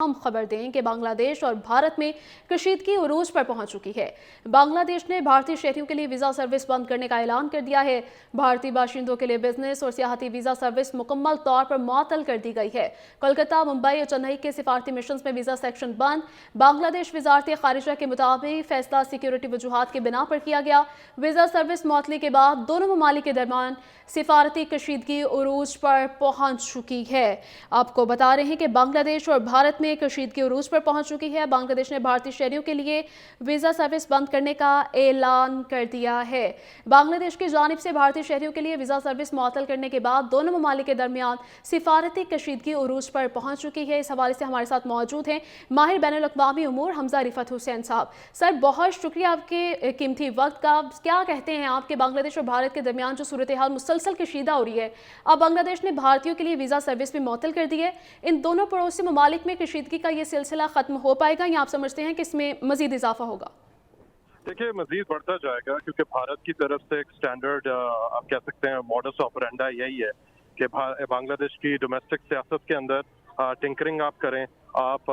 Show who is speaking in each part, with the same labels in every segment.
Speaker 1: हम खबर दें कि बांग्लादेश और भारत में कशीदगी उरूज पर पहुंच चुकी है। बांग्लादेश ने भारतीय शहरियों के लिए वीजा सर्विस बंद करने का ऐलान कर दिया है। भारतीय बाशिंदों के लिए बिजनेस और सियाहती वीजा सर्विस मुकम्मल तौर पर मुअत्तल कर दी गई है। कोलकाता, मुंबई और चेन्नई के सिफारती मिशन में वीजा सेक्शन बंद। बांग्लादेश वजारत खारिजा के मुताबिक फैसला सिक्योरिटी वजूहात की बिना पर किया गया। वीजा सर्विस मुअत्तली के बाद दोनों ममालिक के दरमियान सिफारती कशीदगी उरूज पर पहुंच चुकी है। आपको बता रहे हैं कि बांग्लादेश और भारत में कशीदगी उरूज पर पहुंच चुकी है। बांग्लादेश ने भारतीय शहरियों के लिए वीजा सर्विस बंद करने का ऐलान कर दिया है। बांग्लादेश की जानिब से भारतीय शहरियों के लिए वीजा सर्विस मुअत्तल करने के बाद दोनों ममालिक के दरमियान सिफारती कशीदगी उरूज पर पहुंच चुकी है। इस हवाले से हमारे साथ मौजूद हैं माहिर बैनुल-अक़वामी उमूर हमजा रिफत हुसैन साहब। सर, बहुत शुक्रिया आपके कीमती वक्त का। क्या कहते हैं आप कि बांग्लादेश और भारत के दरमियान जो सूरत हाल मुसलसल कशीदा हो रही है, अब बांग्लादेश ने भारतीयों के लिए वीजा सर्विस भी मुअत्तल कर दी है, इन दोनों पड़ोसी ममालिक में कशीदगी का ये सिलसिला खत्म हो पाएगा या आप समझते हैं कि इसमें मजीद इजाफा होगा?
Speaker 2: देखिए, मजीद बढ़ता जाएगा क्योंकि भारत की तरफ से एक स्टैंडर्ड आप कह सकते हैं मॉडस ऑपरेंडा यही है कि बांग्लादेश की डोमेस्टिक सियासत के अंदर टिंकरिंग आप करें, आप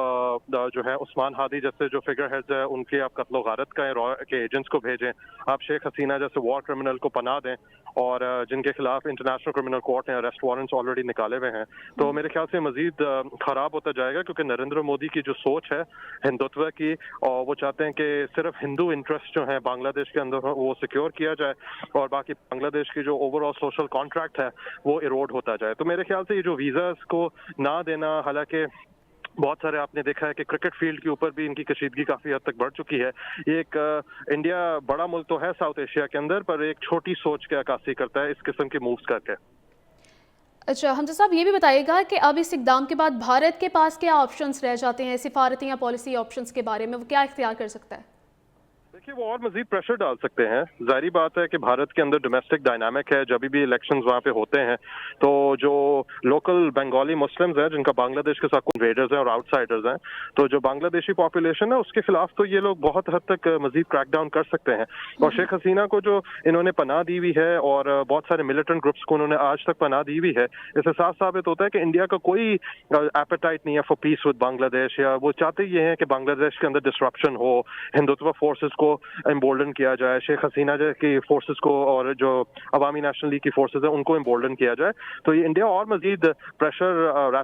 Speaker 2: जो है उस्मान हादी जैसे जो फिगर हेड्स है उनके आप कत्लो गारत के एजेंट्स को भेजें, आप शेख हसीना जैसे वॉर क्रिमिनल को पनाह दें और जिनके खिलाफ इंटरनेशनल क्रिमिनल कोर्ट ने अरेस्ट वारंट्स ऑलरेडी निकाले हुए हैं। तो मेरे ख्याल से मजीद खराब होता जाएगा क्योंकि नरेंद्र मोदी की जो सोच है हिंदुत्व की, और वो चाहते हैं कि सिर्फ हिंदू इंटरेस्ट जो है बांग्लादेश के अंदर वो सिक्योर किया जाए और बाकी बांग्लादेश की जो ओवरऑल सोशल कॉन्ट्रैक्ट है वो इरोड होता जाए। तो मेरे ख्याल से ये जो वीज़ास को ना देना, हालांकि बहुत सारे आपने देखा है कि क्रिकेट फील्ड के ऊपर भी इनकी कशीदगी काफ़ी हद तक बढ़ चुकी है। ये एक इंडिया बड़ा मुल्क तो है साउथ एशिया के अंदर, पर एक छोटी सोच की अक्कासी करता है इस किस्म के मूव्स करके।
Speaker 1: अच्छा हमजा साहब, ये भी बताइएगा कि अब इस इक़दाम के बाद भारत के पास क्या ऑप्शंस रह जाते हैं सिफारती या पॉलिसी ऑप्शंस के बारे में, वो क्या इख्तियार कर सकता है?
Speaker 2: देखिए, वो और मजीद प्रेशर डाल सकते हैं। जाहिर बात है कि भारत के अंदर डोमेस्टिक डायनामिक है, जब भी इलेक्शंस वहाँ पे होते हैं तो जो लोकल बंगाली मुस्लिम्स हैं जिनका बांग्लादेश के साथ इन्वेडर्स हैं और आउटसाइडर्स हैं, तो जो बांग्लादेशी पॉपुलेशन है उसके खिलाफ तो ये लोग बहुत हद तक मजीद क्रैकडाउन कर सकते हैं। और शेख हसीना को जो इन्होंने पनाह दी हुई है और बहुत सारे मिलिटेंट ग्रुप्स को उन्होंने आज तक पनाह दी हुई है, इससे साफ साबित होता है कि इंडिया का कोई एपेटाइट नहीं है फॉर पीस विद बांग्लादेश, या वो चाहते ये हैं कि बांग्लादेश के अंदर डिस्ट्रप्शन हो, हिंदुत्व फोर्सेस को एम्बोल्डन किया जाए, शेख हसीना की फोर्सेस को और जो अवामी नेशनल लीग की फोर्सेस है उनको एम्बोल्डन किया जाए। तो ये इंडिया और मजीद प्रेशर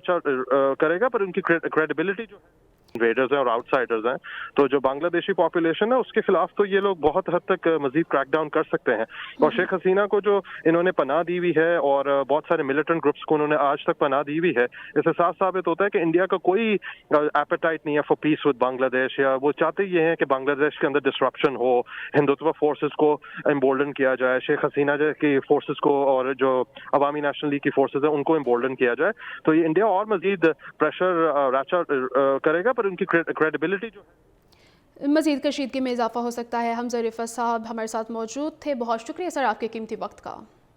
Speaker 2: करेगा, पर उनकी क्रेडिबिलिटी जो है इन्वेडर्स हैं और आउटसाइडर्स हैं, तो जो बांग्लादेशी पॉपुलेशन है उसके खिलाफ तो ये लोग बहुत हद तक मजीद क्रैकडाउन कर सकते हैं। और शेख हसीना को जो इन्होंने पनाह दी हुई है और बहुत सारे मिलिटेंट ग्रुप्स को उन्होंने आज तक पनाह दी हुई है, इससे साफ साबित होता है कि इंडिया का कोई एपेटाइट नहीं है फॉर पीस विद बांग्लादेश, या वो चाहते ये हैं कि बांग्लादेश के अंदर डिस्ट्रप्शन हो, हिंदुत्व फोर्सेस को एम्बोल्डन किया जाए, शेख हसीना की फोर्सेस को और जो अवामी नेशनल लीग की फोर्सेस है उनको एम्बोल्डन किया जाए। तो ये इंडिया और मजीद प्रेशर करेगा, पर उनकी क्रेडिबिलिटी जो है
Speaker 1: मजीद कशीदगी में इजाफा हो सकता है। हमजा रिफत साहब हमारे साथ मौजूद थे, बहुत शुक्रिया सर आपके कीमती वक्त का।